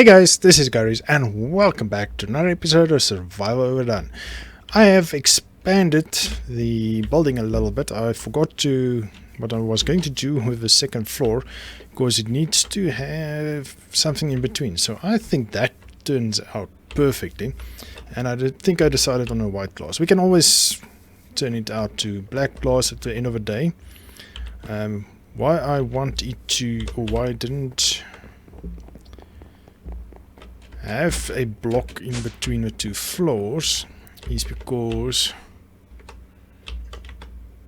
Hey guys, this is Garies and welcome back to another episode of Survival Overdone. I have expanded the building a little bit. I forgot to what I was going to do with the second floor because it needs to have something in between. So I think that turns out perfectly, and I think I decided on a white glass. We can always turn it out to black glass at the end of the day. Why I want it to, or why I didn't have a block in between the two floors is because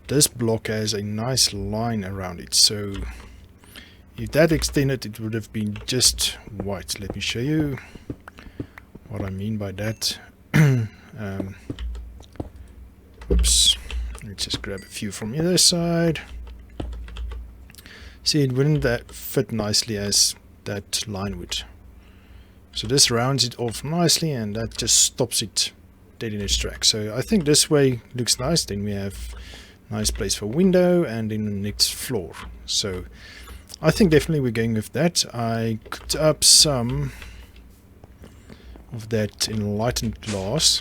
this block has a nice line around it. So if that extended, it would have been just white. Let me show you what I mean by that. Oops, let's just grab a few from the other side. See, it wouldn't that fit nicely as that line would. So this rounds it off nicely, and that just stops it dead in its tracks. So I think this way looks nice. Then we have a nice place for window and in the next floor. So I think definitely we're going with that. I cooked up some of that enlightened glass.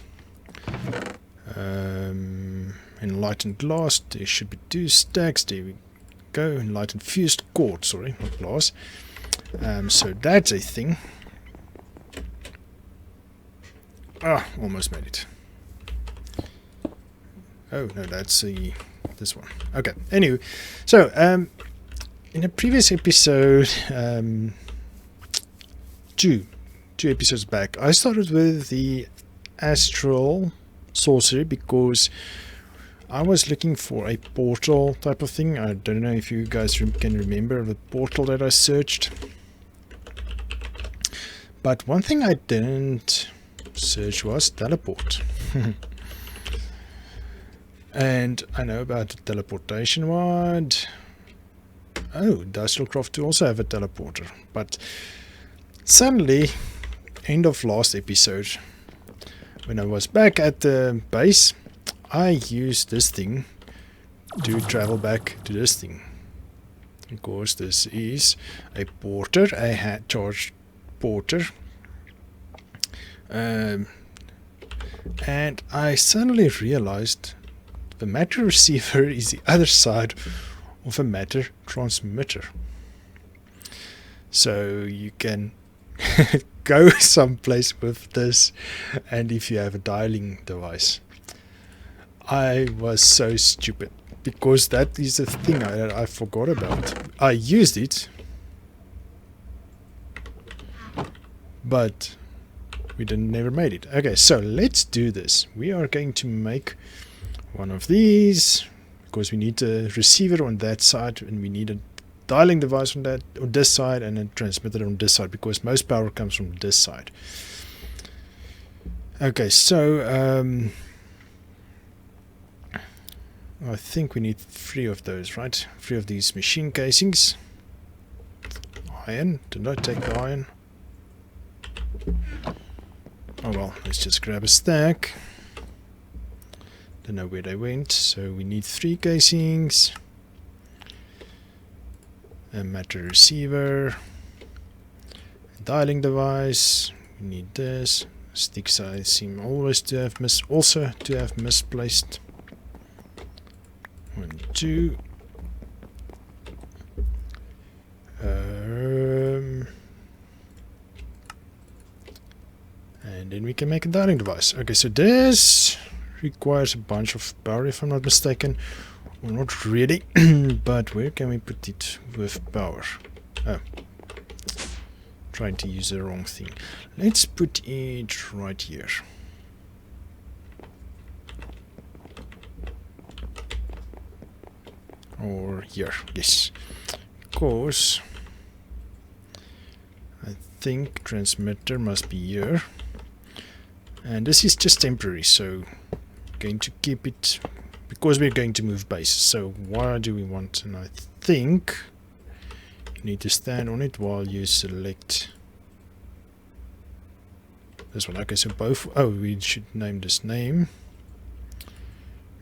Enlightened glass, there should be 2 stacks. There we go. Enlightened fused quartz, sorry, not glass. So that's a thing. Almost made it. Oh no, that's this one. Okay. Anyway, so in a previous episode, two episodes back, I started with the astral sorcery because I was looking for a portal type of thing. I don't know if you guys can remember the portal that I searched, but one thing I didn't search was teleport. And I know about the teleportation one. Oh, NastyFlubber to also have a teleporter. But suddenly, end of last episode, when I was back at the base, I used this thing to travel back to this thing. Of course, this is a porter, a hat charged porter. And I suddenly realized the matter receiver is the other side of a matter transmitter. So you can go someplace with this, and if you have a dialing device. I was so stupid because that is the thing I forgot about. I used it, but we never made it. Okay, so let's do this. We are going to make one of these because we need a receiver on that side, and we need a dialing device on this side, and a transmitter on this side because most power comes from this side. Okay, so I think we need 3 of those, right? 3 of these machine casings. Iron. Did I take the iron? Oh well, let's just grab a stack. Don't know where they went, so we need 3 casings. A matter receiver. A dialing device. We need this. Sticks I seem always to have misplaced. 1, 2. And then we can make a dialing device. Okay, so this requires a bunch of power, if I'm not mistaken. Well, not really, but where can we put it with power? Oh, trying to use the wrong thing. Let's put it right here. Or here, yes. Because I think transmitter must be here. And this is just temporary, so I'm going to keep it because we're going to move base. So why do we want? And I think you need to stand on it while you select this one. Okay, so both. Oh, we should name this name.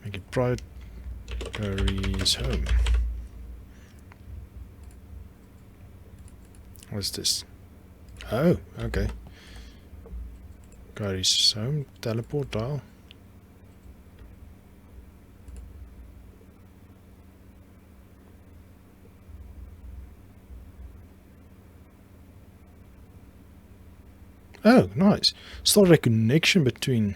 Make it private. Garies home. What's this? Oh, okay. Garies home, teleport dial. Oh, nice. Start a connection between.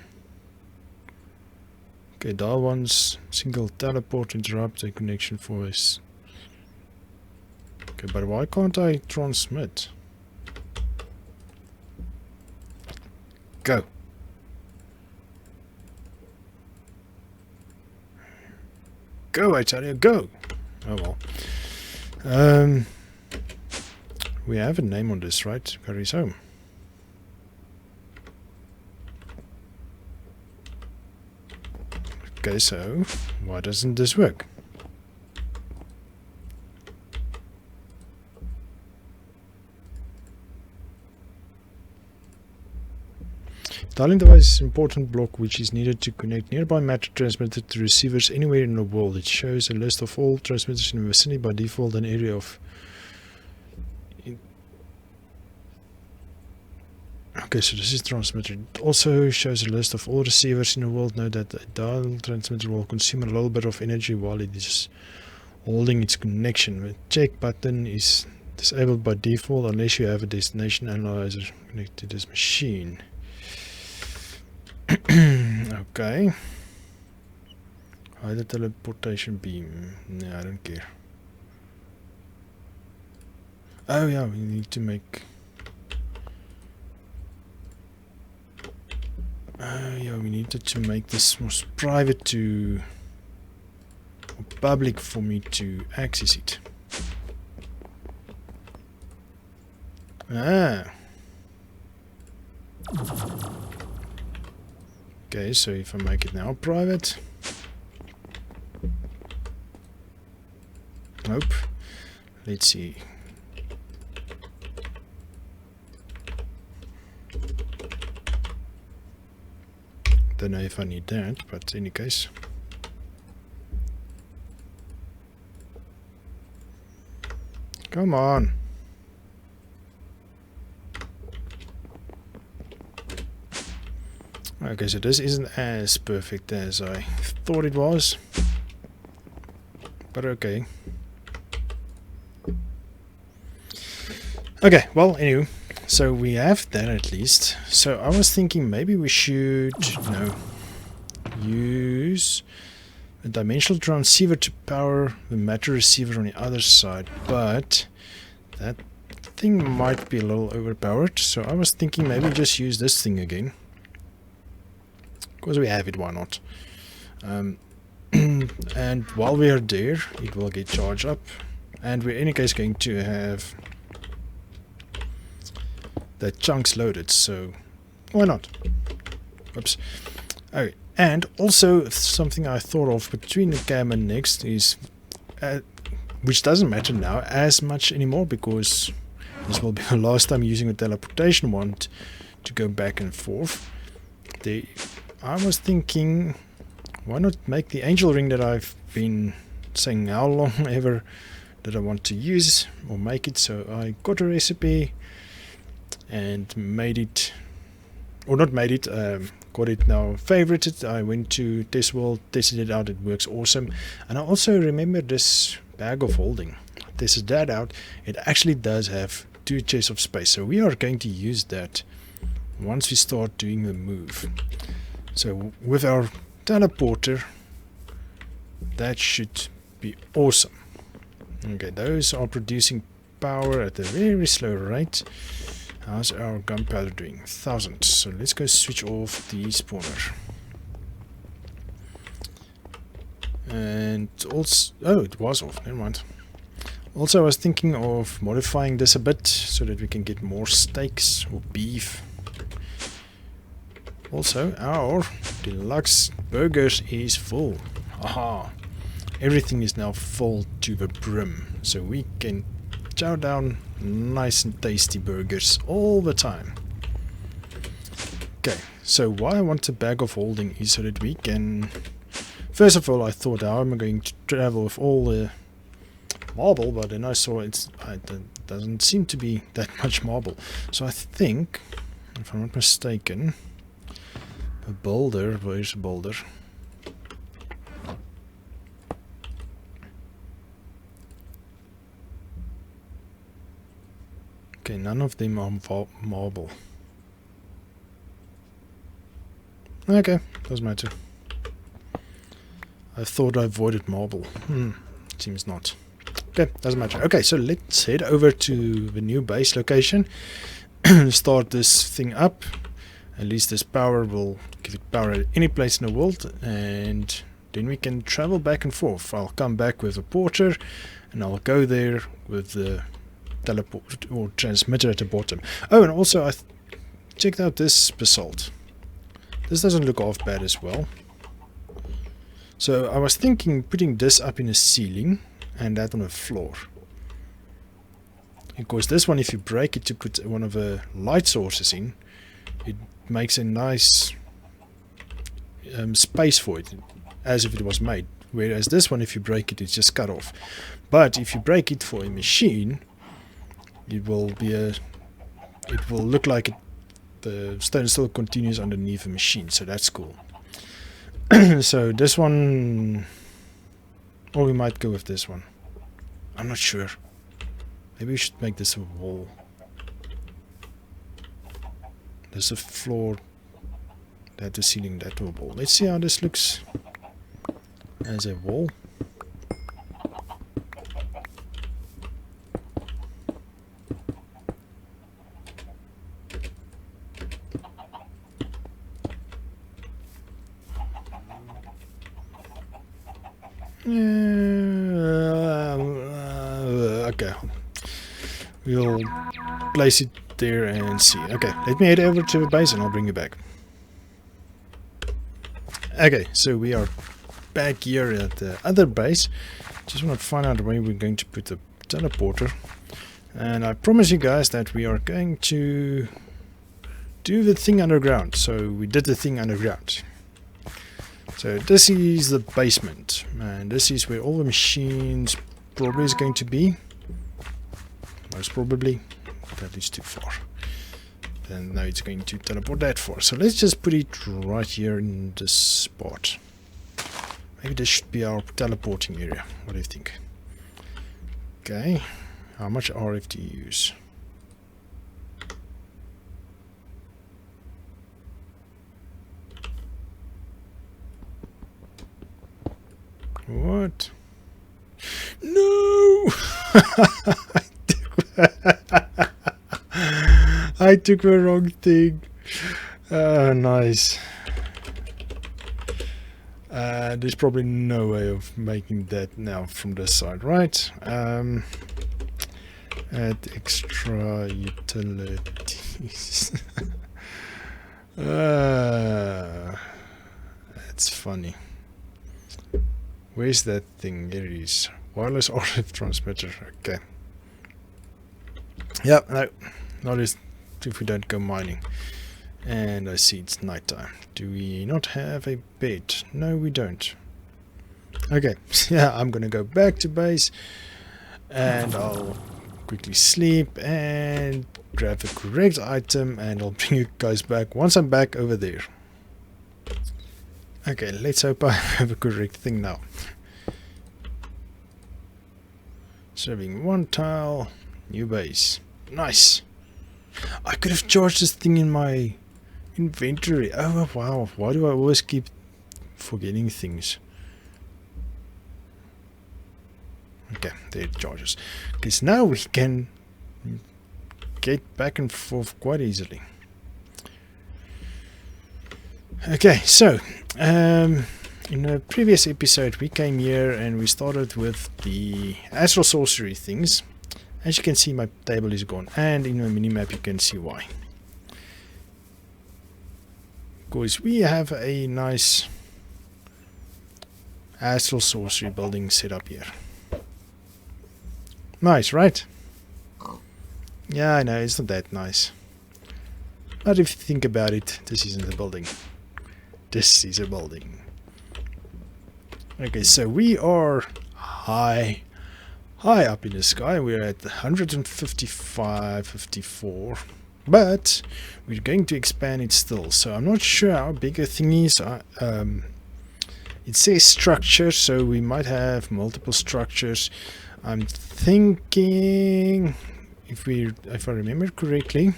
Okay, dial once, single teleport, interrupt a connection voice. Okay, but why can't I transmit? Go. Go, I tell you, go. Oh well. We have a name on this, right? Garies home. Okay, so why doesn't this work? Dialing device is an important block which is needed to connect nearby matter transmitter to receivers anywhere in the world. It shows a list of all transmitters in the vicinity by default, an area of. Okay, so this is transmitter. It also shows a list of all receivers in the world. Note that a dial transmitter will consume a little bit of energy while it is holding its connection. The check button is disabled by default unless you have a destination analyzer connected to this machine. Okay. Hide the teleportation beam. No, I don't care. Oh yeah, we need to make. Yeah, we needed to make this more private to or public for me to access it. Ah. Okay, so if I make it now private. Nope. Let's see. Don't know if I need that, but in any case. Come on. Okay, so this isn't as perfect as I thought it was. But okay. Okay, well, anyway. So we have that at least. So I was thinking maybe we should, use a dimensional transceiver to power the matter receiver on the other side. But that thing might be a little overpowered. So I was thinking maybe just use this thing again. Because we have it, why not? And while we are there, it will get charged up. And we're in any case going to have the chunks loaded, so why not? Oops. Okay, and also something I thought of between the cam and next is, which doesn't matter now as much anymore because this will be the last time using a teleportation wand to go back and forth. I was thinking, why not make the angel ring that I've been saying how long ever that I want to use or make it. So I got a recipe and made it, or not made it, got it now favorited. I went to Test World, tested it out, it works awesome. And I also remember this bag of holding. I tested that out, it actually does have 2 chests of space, so we are going to use that once we start doing the move. So with our teleporter, that should be awesome. Okay, those are producing power at a very slow rate. How's our gunpowder doing? 1000. So let's go switch off the spawner. And also, oh, it was off, never mind. Also, I was thinking of modifying this a bit so that we can get more steaks or beef. Also, our deluxe burgers is full. Aha! Everything is now full to the brim, so we can chow down nice and tasty burgers all the time. Okay, so why I want a bag of holding is so that we can... First of all, I thought how am I going to travel with all the marble, but then I saw it doesn't seem to be that much marble. So I think, if I'm not mistaken, a boulder, where's a boulder? Okay, none of them are marble. Okay, doesn't matter. I thought I avoided marble. Seems not. Okay, doesn't matter. Okay, so let's head over to the new base location. Start this thing up. At least this power will give it power at any place in the world, and then we can travel back and forth. I'll come back with a porter, and I'll go there with the teleport or transmitter at the bottom. Oh, and also I checked out this basalt. This doesn't look half bad as well. So I was thinking putting this up in a ceiling and that on a floor. Because this one, if you break it to put one of the light sources in, it makes a nice space for it, as if it was made. Whereas this one, if you break it, it's just cut off. But if you break it for a machine, it will look like the stone still continues underneath the machine. So that's cool. So this one, or we might go with this one. I'm not sure. Maybe we should make this a wall. There's a floor, that's a ceiling, that's a wall. Let's see how this looks as a wall. Okay, we'll place it there and see. Okay, let me head over to the base and I'll bring you back. Okay, so we are back here at the other base. Just want to find out where we're going to put the teleporter. And I promise you guys that we are going to do the thing underground. So we did the thing underground. So this is the basement, and this is where all the machines probably is going to be. Most probably. That is too far. And now it's going to teleport that far. So let's just put it right here in this spot. Maybe this should be our teleporting area. What do you think? Okay. How much RF do you use? What? No! I took the wrong thing. Nice. There's probably no way of making that now from this side, right? Add extra utilities. That's funny. Where's that thing? Garies. Wireless RF transmitter. Okay. Yep, no. Not as if we don't go mining. And I see it's nighttime. Do we not have a bed? No, we don't. Okay. Yeah, I'm gonna go back to base. And I'll quickly sleep and grab the correct item. And I'll bring you guys back once I'm back over there. Okay, let's hope I have a correct thing now. Serving one tile, new base. Nice. I could have charged this thing in my inventory. Oh wow, why do I always keep forgetting things? Okay, there it charges. Because now we can get back and forth quite easily. Okay, so in the previous episode we came here and we started with the astral sorcery things. As you can see, my table is gone, and in the minimap you can see why. Because we have a nice astral sorcery building set up here. Nice, right? Yeah, I know, it's not that nice. But if you think about it, this isn't a building. This is a building. Okay, so we are high high up in the sky. We're at 155, 54. But we're going to expand it still. So I'm not sure how big a thing is. It says structure, so we might have multiple structures. I'm thinking, if I remember correctly,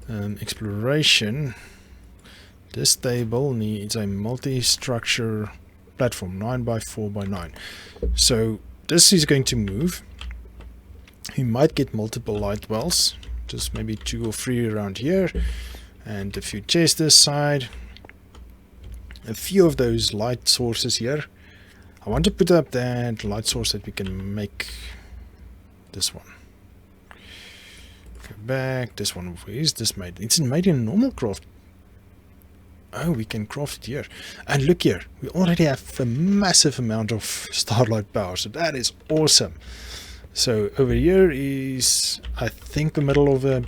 exploration, this table needs a multi-structure platform, 9 by 4 by 9. So this is going to move. We might get multiple light wells, just maybe 2 or 3 around here, and a few chests this side, a few of those light sources here. I want to put up that light source that we can make this one. Go back, this one, where is this made? It's made in normal craft. Oh, we can craft it here. And look here, we already have a massive amount of starlight power, so that is awesome. So over here is, I think, the middle of a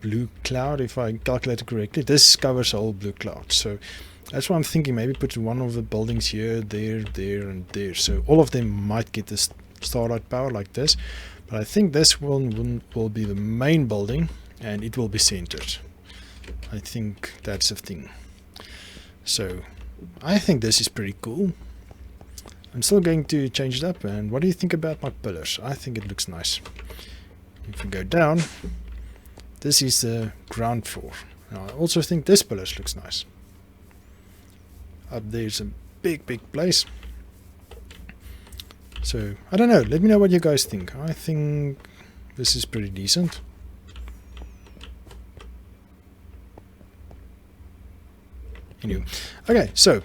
blue cloud, if I calculated correctly. This covers a whole blue cloud. So that's why I'm thinking maybe put one of the buildings here, there, and there. So all of them might get this starlight power like this. But I think this one will be the main building, and it will be centered. I think that's the thing. So I think this is pretty cool. I'm still going to change it up. And what do you think about my pillars? I think it looks nice. If we go down, this is the ground floor. Now, I also think this pillars looks nice. Up there's a big place. So I don't know, let me know what you guys think. I think this is pretty decent. Anyway, okay, so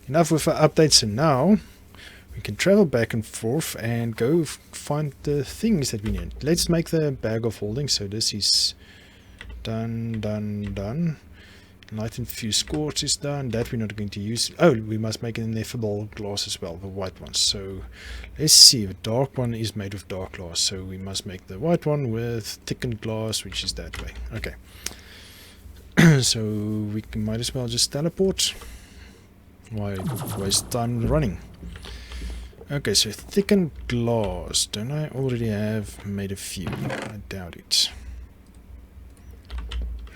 enough with our updates, and now we can travel back and forth and go find the things that we need. Let's make the bag of holding. So this is done. Light infused quartz is done. That we're not going to use. Oh, we must make an ineffable glass as well, the white one. So let's see, the dark one is made of dark glass, so we must make the white one with thickened glass, which is that way. Okay. So we might as well just teleport. Why waste time running? Okay, so thickened glass. Don't I already have made a few? I doubt it.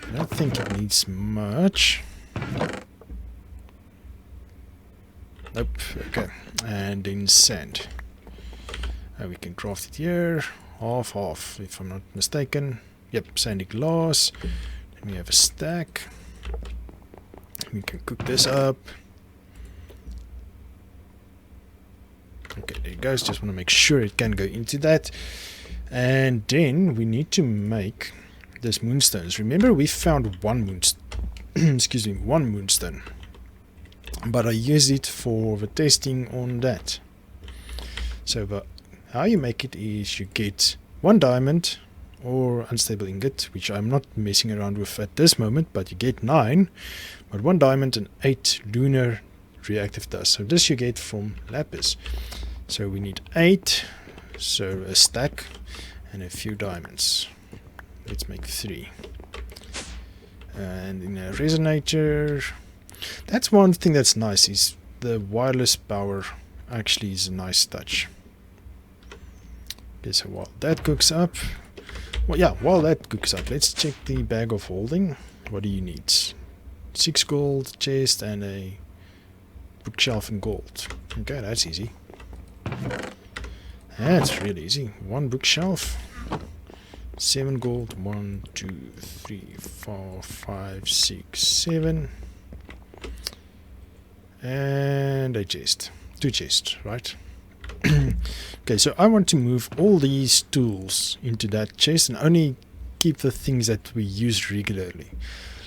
I don't think it needs much. Nope. Okay. And then sand. We can craft it here. Half, if I'm not mistaken. Yep, sandy glass. Then we have a stack. We can cook this up. Okay, there it goes. Just want to make sure it can go into that. And then we need to make this moonstones. Remember, we found one moonstone. Excuse me, one moonstone. But I used it for the testing on that. So how you make it is you get 1 diamond or unstable ingot, which I'm not messing around with at this moment, but you get 9. But 1 diamond and 8 lunar reactive dust. So this you get from lapis. So we need 8, so a stack and a few diamonds. Let's make 3. And in a resonator, that's one thing that's nice, is the wireless power actually is a nice touch. Okay, so while that cooks up, while that cooks up, let's check the bag of holding. What do you need? 6 gold, chest, and a bookshelf in gold. Okay, that's easy. That's really easy. 1 bookshelf. 7 gold, 1, 2, 3, 4, 5, 6, 7, and a chest, 2 chests, right? Okay, so I want to move all these tools into that chest and only keep the things that we use regularly,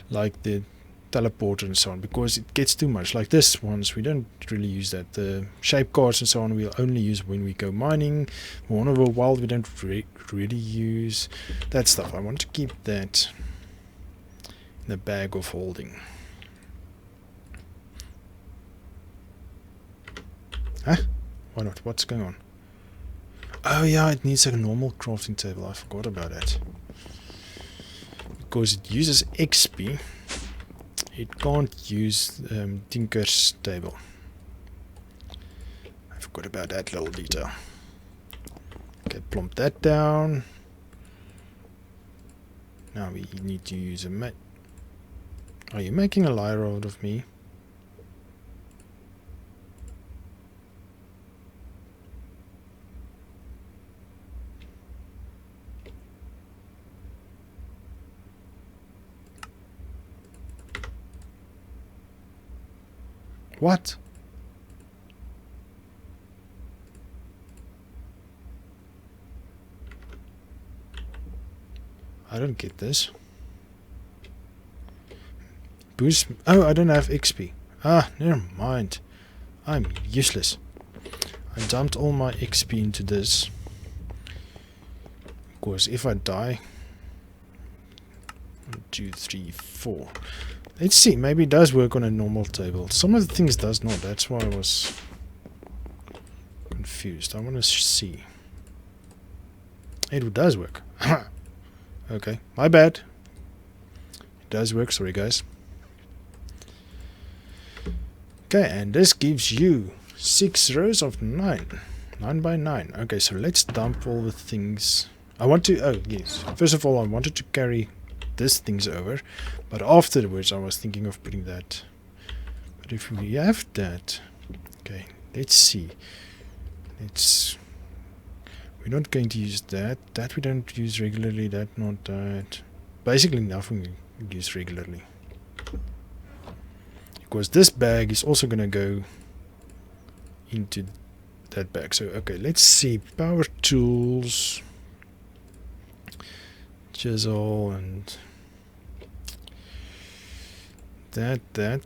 like the teleporter and so on, because it gets too much. Like this ones, we don't really use that. The shape cards and so on we'll only use when we go mining. One of a wild we don't really use that stuff. I want to keep that in the bag of holding. Huh? Why not? What's going on? Oh yeah, it needs a normal crafting table. I forgot about that. Because it uses XP, it can't use Tinker's table. I forgot about that little detail. Okay, plump that down. Now we need to use a Are you making a liar out of me? What? I don't get this. Boost. Oh, I don't have XP. Ah, never mind. I'm useless. I dumped all my XP into this. Of course, if I die. 1, 2, 3, 4. Let's see. Maybe it does work on a normal table. Some of the things does not. That's why I was confused. I want to see. It does work. Okay, my bad. It does work. Sorry, guys. Okay, and this gives you 6 rows of 9. 9 by 9. Okay, so let's dump all the things. I want to... Oh, yes. First of all, I wanted to carry these things over. But afterwards, I was thinking of putting that. But if we have that... Okay, let's see. We're not going to use that. That we don't use regularly. That, not that. Basically, nothing we use regularly. Because this bag is also going to go into that bag. So, okay, let's see. Power tools. Chisel and that. Then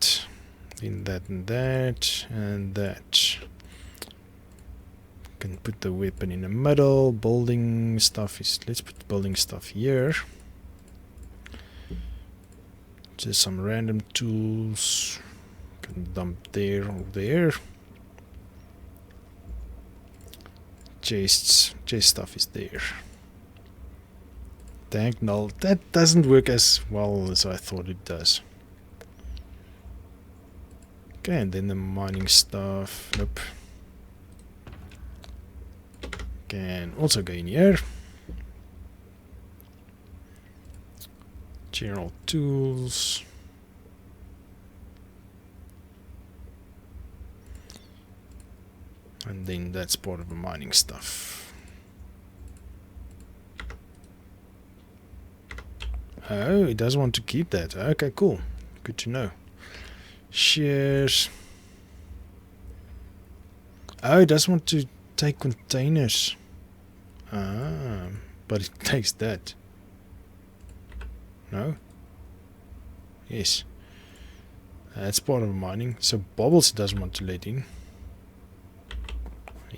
that and that. And that. Can put the weapon in the middle. Building stuff is... Let's put the building stuff here. Just some random tools. Dump there or there. Chest stuff is there. Tank null. That doesn't work as well as I thought it does. Okay, and then the mining stuff. Nope. Can also go in here. General tools. And then that's part of the mining stuff. Oh, it does want to keep that. Okay, cool. Good to know. Shears. Oh, it does want to take containers. Ah, but it takes that. No? Yes. That's part of mining. So bubbles it doesn't want to let in.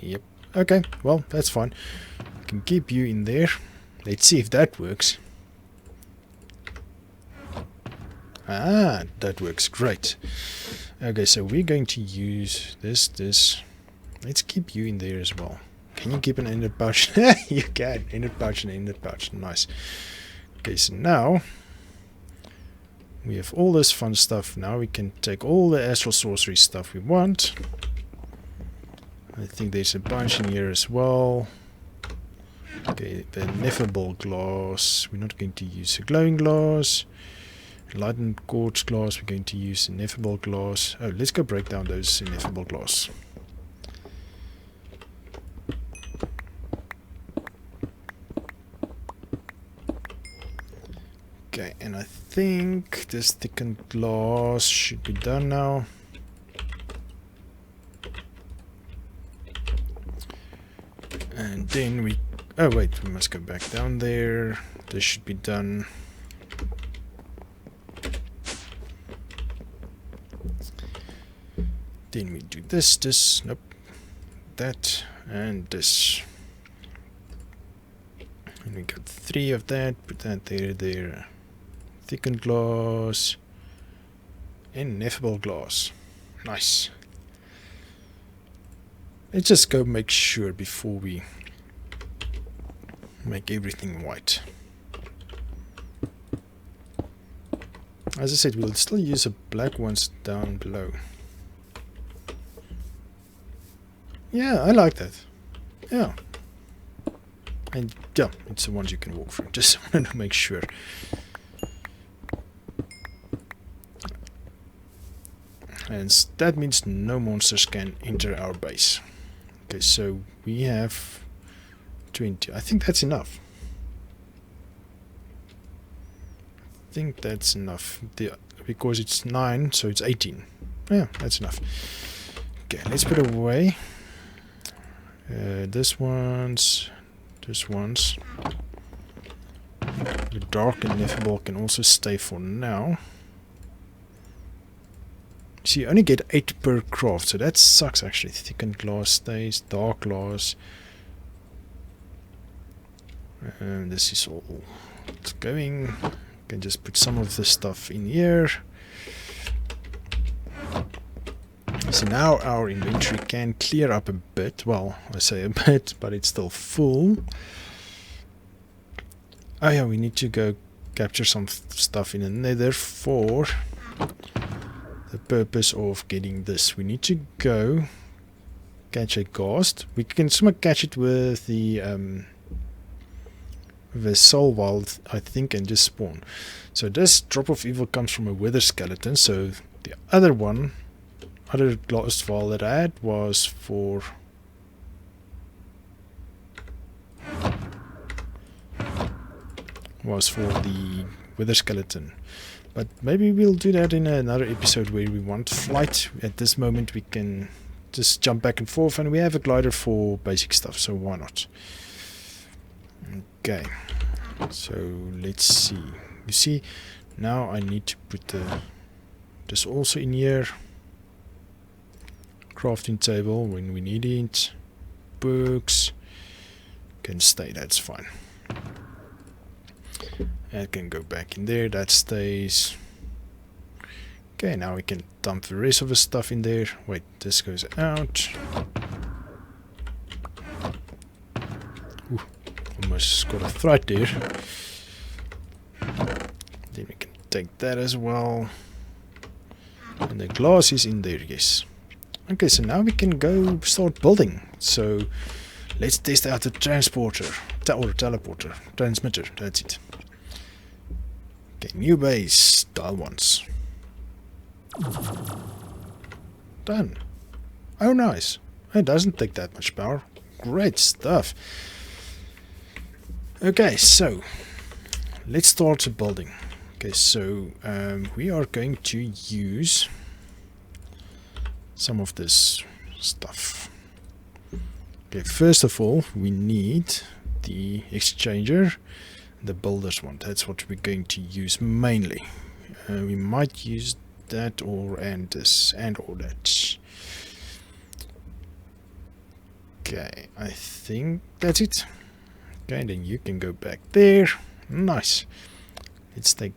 Yep. Okay, well, that's fine. I can keep you in there. Let's see if that works. Ah, that works. Great. Okay, so we're going to use this. Let's keep you in there as well. Can you keep an inlet pouch? You can. Inlet pouch and inlet pouch. Nice. Okay, so now we have all this fun stuff. Now we can take all the astral sorcery stuff we want. I think there's a bunch in here as well. Okay, the ineffable glass. We're not going to use a glowing glass. Enlightened quartz glass. We're going to use ineffable glass. Oh, let's go break down those ineffable glass. Okay, and I think this thickened glass should be done now. And then we... Oh wait, we must go back down there. This should be done. Then we do this, nope. That, and this. And we got 3 of that, put that there. Thickened glass. Ineffable glass. Nice. Let's just go make sure before we make everything white. As I said, we'll still use the black ones down below. Yeah, I like that. Yeah. And yeah, it's the ones you can walk through. Just wanted to make sure. And that means no monsters can enter our base. Okay, so we have 20. I think that's enough. I think that's enough. Because it's 9, so it's 18. Yeah, that's enough. Okay, let's put away. This one's. The dark and ineffable can also stay for now. So you only get 8 per craft, so that sucks actually. Thickened glass stays, dark glass. This is all it's going. Can just put some of the stuff in here. So now our inventory can clear up a bit. Well, I say a bit, but it's still full. Oh yeah, we need to go capture some stuff in the nether for the purpose of getting this. We need to go catch a ghost. We can somehow catch it with the soul wild, I think, and just spawn. So this drop of evil comes from a wither skeleton. So the other ghost vial that I had was for the wither skeleton. But maybe we'll do that in another episode where we want flight. At this moment we can just jump back and forth, and we have a glider for basic stuff, so why not? Okay, so let's see. You see, now I need to put this also in here. Crafting table when we need it. Books can stay, that's fine. That can go back in there, that stays. Okay, now we can dump the rest of the stuff in there. Wait, this goes out. Ooh, almost got a threat there. Then we can take that as well. And the glass is in there, yes. Okay, so now we can go start building. So let's test out the transporter, or teleporter, transmitter, that's it. Okay, new base, dial once. Done. Oh, nice. It doesn't take that much power. Great stuff. Okay, so let's start building. Okay, so we are going to use some of this stuff. Okay, first of all, we need the exchanger, the builder's one. That's what we're going to use mainly. We might use that and this and all that. Okay, I think that's it. Okay, and then you can go back there. Nice. Let's take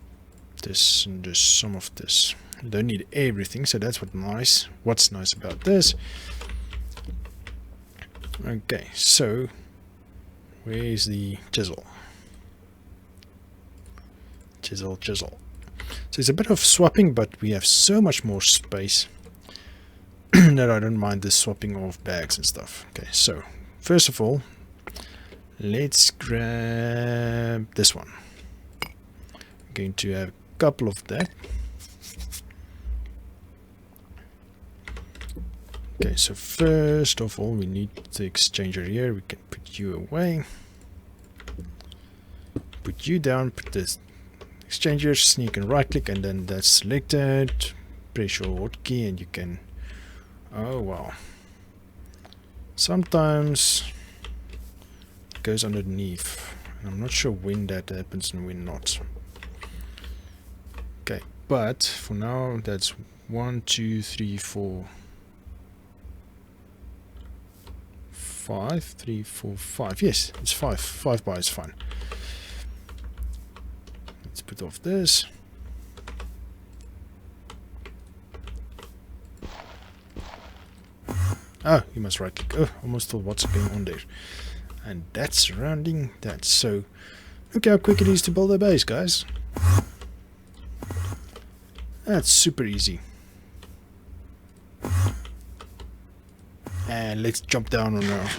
this and just some of this. You don't need everything, so that's what's nice about this. Okay, so where is the chisel? Chisel. So it's a bit of swapping, but we have so much more space that I don't mind the swapping of bags and stuff. Okay, so first of all, let's grab this one. I'm going to have a couple of that. Okay, so first of all, we need the exchanger here. We can put you away. Put you down, put this exchanger, sneak and right click, and then that's selected. Press your hotkey and you can... Oh wow. Sometimes it goes underneath. I'm not sure when that happens and when not. Okay, but for now that's 1, 2, 3, 4, 5, 3, 4, 5. Yes, it's 5. 5 bar is fine. Let's put off this. Oh, you must right click. Oh, almost thought what's going on there. And that's surrounding that. So look how quick it is to build a base, guys. That's super easy. And let's jump down on our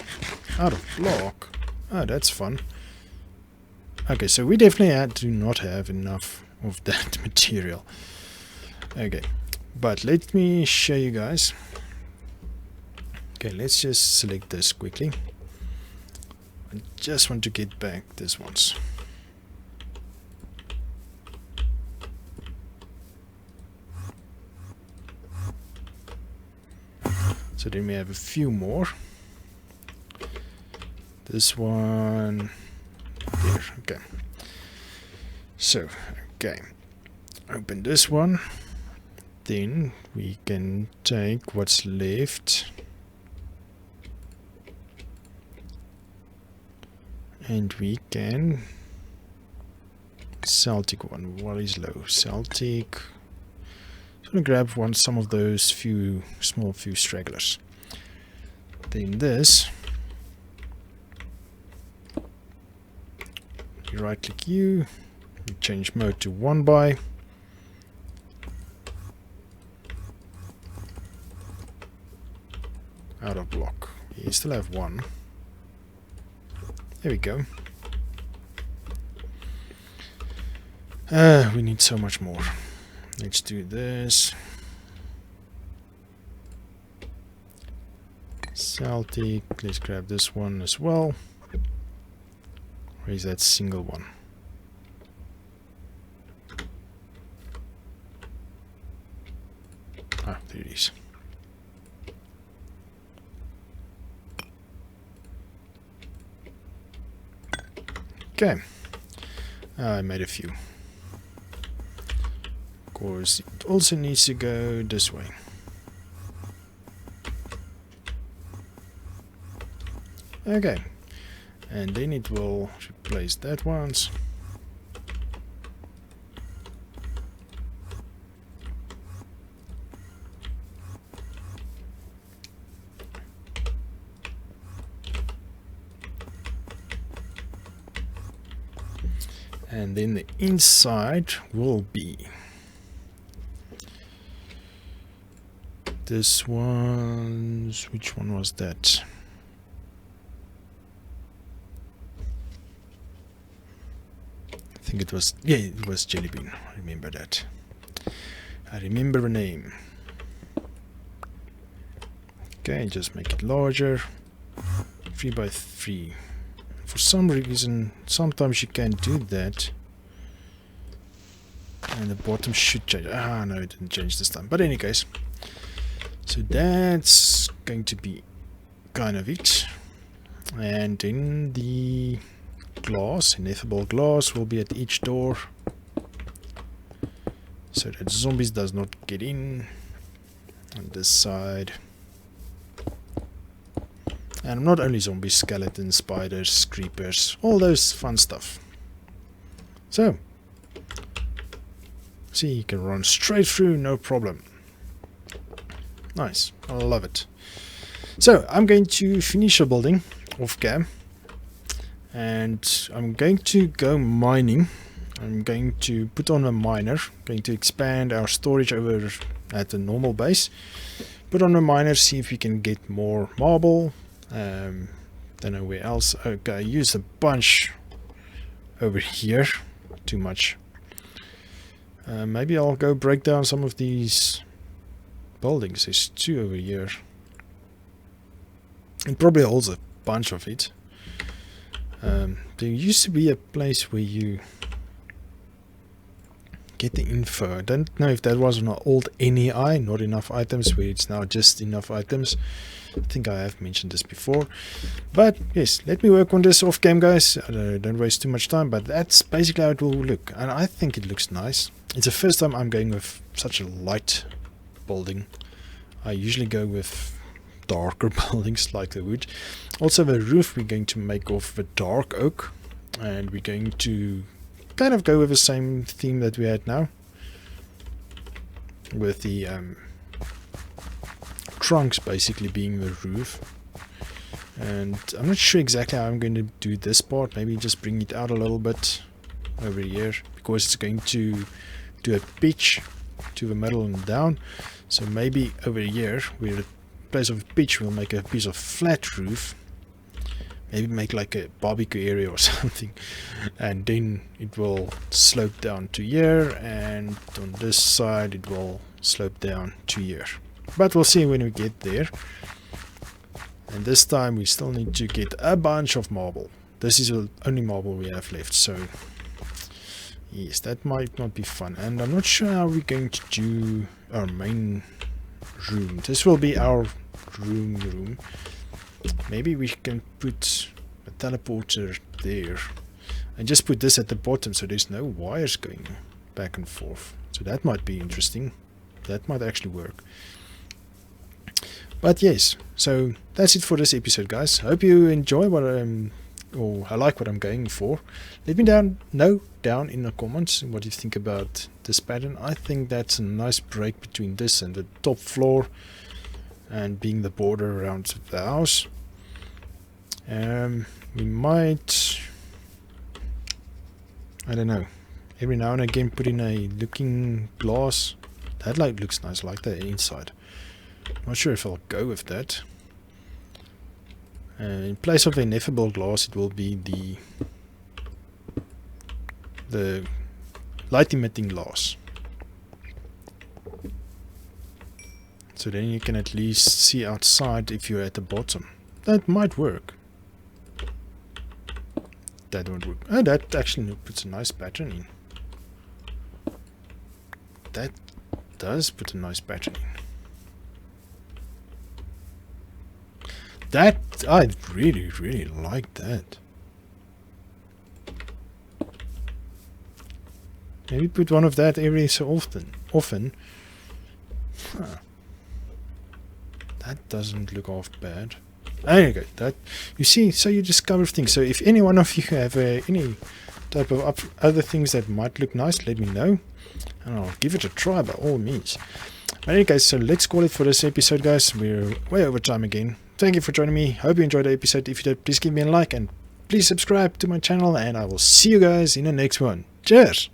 out of block. Oh, that's fun. Okay, so we definitely do not have enough of that material. Okay, but let me show you guys. Okay, let's just select this quickly. I just want to get back this once. So then we have a few more. This one there. Okay. So, okay. Open this one. Then we can take what's left. And we can Celtic one. What is low? Celtic. I'm gonna grab some of those few stragglers. Then this. You right click you change mode to 1 by. Out of block. You still have 1. There we go. We need so much more. Let's do this. Celtic. Let's grab this one as well. Where is that single one? Ah, there it is. Okay. I made a few. Of course, it also needs to go this way. Okay. And then it will replace that once. And then the inside will be this one. Which one was that? I think it was, yeah, it was Jellybean. I remember that. I remember the name. Okay, just make it larger. 3 by 3. For some reason, sometimes you can't do that. And the bottom should change. Ah, no, it didn't change this time. But in any case, so that's going to be kind of it. And then the glass, ineffable glass, will be at each door, so that zombies does not get in on this side. And not only zombies, skeletons, spiders, creepers, all those fun stuff. So, see, you can run straight through, no problem. Nice, I love it. So, I'm going to finish a building off cam. And I'm going to go mining. I'm going to put on a miner. Going to expand our storage over at the normal base. Put on a miner, see if we can get more marble. Don't know where else. Okay, I used a bunch over here. Too much. Maybe I'll go break down some of these buildings. There's 2 over here. And probably also a bunch of it. There used to be a place where you get the info. I don't know if that was an old NEI, not enough items, where it's now just enough items. I think I have mentioned this before. But yes, let me work on this off game, guys. Don't waste too much time, but that's basically how it will look. And I think it looks nice. It's the first time I'm going with such a light building. I usually go with darker buildings like the wood. Also the roof we're going to make of the dark oak, and we're going to kind of go with the same theme that we had now, with the trunks basically being the roof. And I'm not sure exactly how I'm going to do this part. Maybe just bring it out a little bit over here, because it's going to do a pitch to the middle and down. So maybe over here where place of pitch, we'll make a piece of flat roof. Maybe make like a barbecue area or something, and then it will slope down to here, and on this side it will slope down to here. But we'll see when we get there. And this time we still need to get a bunch of marble. This is the only marble we have left, so yes, that might not be fun. And I'm not sure how we're going to do our main room. This will be our room. Maybe we can put a teleporter there and just put this at the bottom so there's no wires going back and forth. So that might be interesting. That might actually work. But yes, so that's it for this episode, guys. Hope you enjoy what I like what I'm going for. Let me know down in the comments what you think about this pattern. I think that's a nice break between this and the top floor and being the border around the house. We might, I don't know, every now and again put in a looking glass. That like looks nice, I like the inside. Not sure if I'll go with that. In place of the ineffable glass, it will be the light emitting glass. So then you can at least see outside if you're at the bottom. That might work. That won't work. Oh, that actually puts a nice pattern in. That does put a nice pattern in. That, I really, really like that. Maybe put one of that every so often. Huh. That doesn't look half bad. Anyway, that you see, so you discover things. So if any one of you have any type of other things that might look nice, let me know, and I'll give it a try by all means. But anyway, guys, so let's call it for this episode, guys. We're way over time again. Thank you for joining me. Hope you enjoyed the episode. If you did, please give me a like and please subscribe to my channel, and I will see you guys in the next one. Cheers!